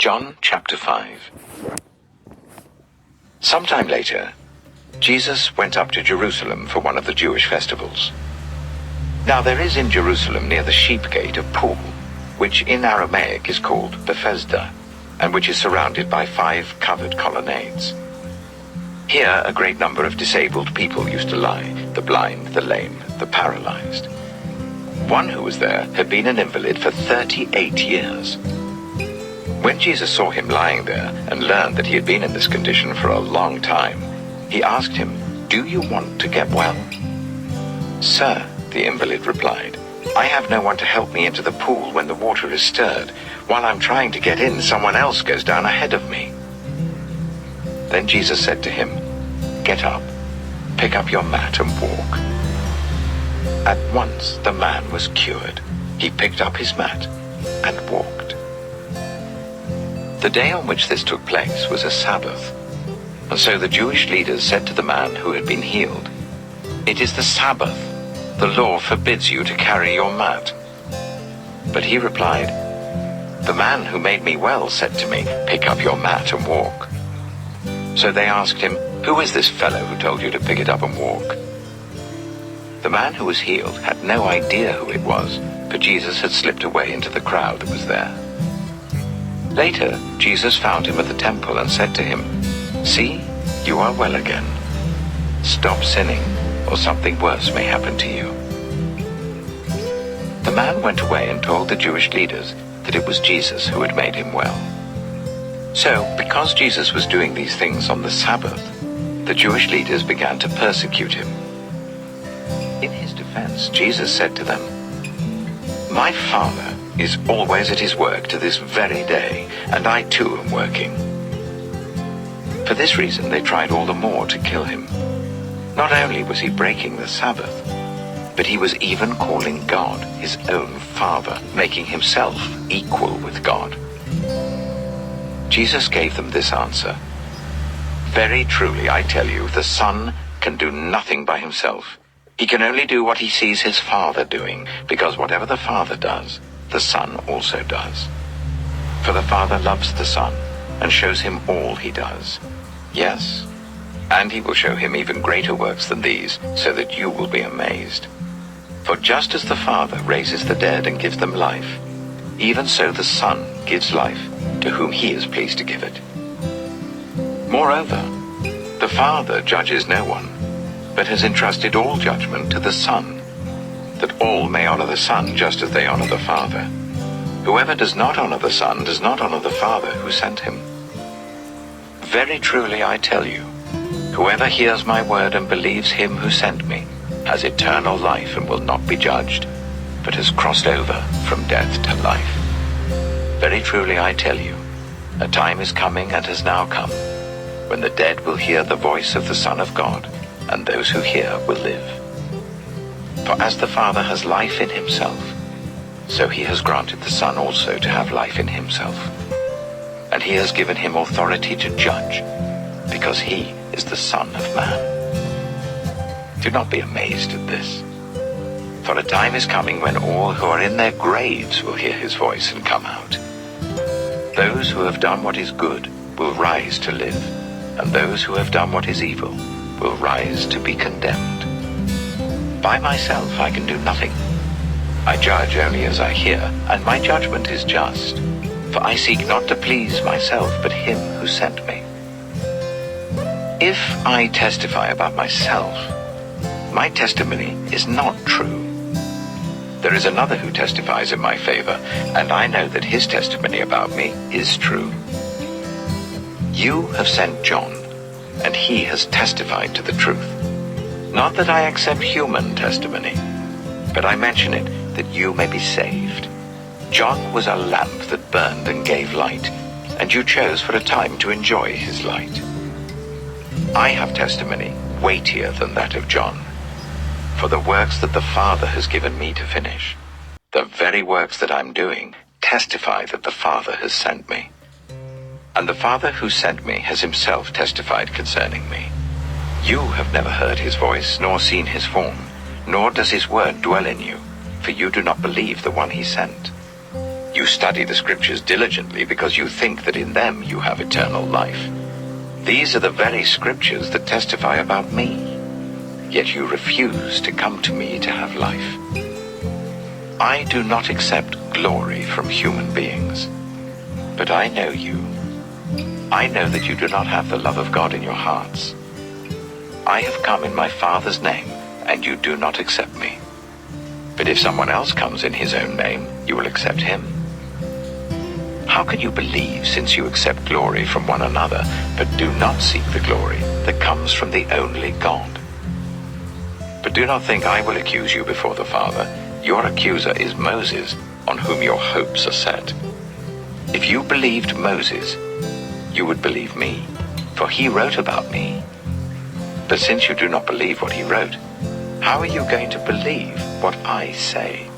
John chapter 5. Sometime later, Jesus went up to Jerusalem for one of the Jewish festivals. Now there is in Jerusalem near the sheep gate a pool, which in Aramaic is called Bethesda, and which is surrounded by 5 covered colonnades. Here a great number of disabled people used to lie, the blind, the lame, the paralyzed. One who was there had been an invalid for 38 years. When Jesus saw him lying there and learned that he had been in this condition for a long time, he asked him, "Do you want to get well?" "Sir," the invalid replied, "I have no one to help me into the pool when the water is stirred. While I'm trying to get in, someone else goes down ahead of me." Then Jesus said to him, "Get up, pick up your mat and walk." At once the man was cured. He picked up his mat and walked. The day on which this took place was a Sabbath, and so the Jewish leaders said to the man who had been healed, "It is the Sabbath. The law forbids you to carry your mat." But he replied, "The man who made me well said to me, 'Pick up your mat and walk.'" So they asked him, "Who is this fellow who told you to pick it up and walk?" The man who was healed had no idea who it was, for Jesus had slipped away into the crowd that was there. Later, Jesus found him at the temple and said to him, "See, you are well again. Stop sinning, or something worse may happen to you." The man went away and told the Jewish leaders that it was Jesus who had made him well. So, because Jesus was doing these things on the Sabbath, the Jewish leaders began to persecute him. In his defense, Jesus said to them, "My Father is always at his work to this very day, and I too am working." For this reason they tried all the more to kill him. Not only was he breaking the Sabbath, but he was even calling God his own Father, making himself equal with God. Jesus gave them this answer, "Very truly I tell you, the Son can do nothing by himself. He can only do what he sees his Father doing, because whatever the Father does, the Son also does. For the Father loves the Son and shows him all he does. Yes, and he will show him even greater works than these, so that you will be amazed. For just as the Father raises the dead and gives them life, even so the Son gives life to whom he is pleased to give it. Moreover, the Father judges no one, but has entrusted all judgment to the Son, that all may honor the Son just as they honor the Father. Whoever does not honor the Son does not honor the Father who sent him. Very truly I tell you, whoever hears my word and believes him who sent me has eternal life and will not be judged, but has crossed over from death to life. Very truly I tell you, a time is coming and has now come, when the dead will hear the voice of the Son of God, and those who hear will live. For as the Father has life in himself, so he has granted the Son also to have life in himself. And he has given him authority to judge, because he is the Son of Man. Do not be amazed at this, for a time is coming when all who are in their graves will hear his voice and come out. Those who have done what is good will rise to live, and those who have done what is evil will rise to be condemned. By myself I can do nothing. I judge only as I hear, and my judgment is just, for I seek not to please myself, but him who sent me. If I testify about myself, my testimony is not true. There is another who testifies in my favor, and I know that his testimony about me is true. You have sent John, and he has testified to the truth. Not that I accept human testimony, but I mention it that you may be saved. John was a lamp that burned and gave light, and you chose for a time to enjoy his light. I have testimony weightier than that of John, for the works that the Father has given me to finish, the very works that I'm doing, testify that the Father has sent me. And the Father who sent me has himself testified concerning me. You have never heard his voice, nor seen his form, nor does his word dwell in you, for you do not believe the one he sent. You You study the scriptures diligently because you think that in them you have eternal life. These are the very scriptures that testify about me. Yet you refuse to come to me to have life. I do not accept glory from human beings, but I know you. I know that you do not have the love of God in your hearts. I have come in my Father's name, and you do not accept me. But if someone else comes in his own name, you will accept him. How can you believe since you accept glory from one another, but do not seek the glory that comes from the only God? But do not think I will accuse you before the Father. Your accuser is Moses, on whom your hopes are set. If you believed Moses, you would believe me, for he wrote about me. But since you do not believe what he wrote, how are you going to believe what I say?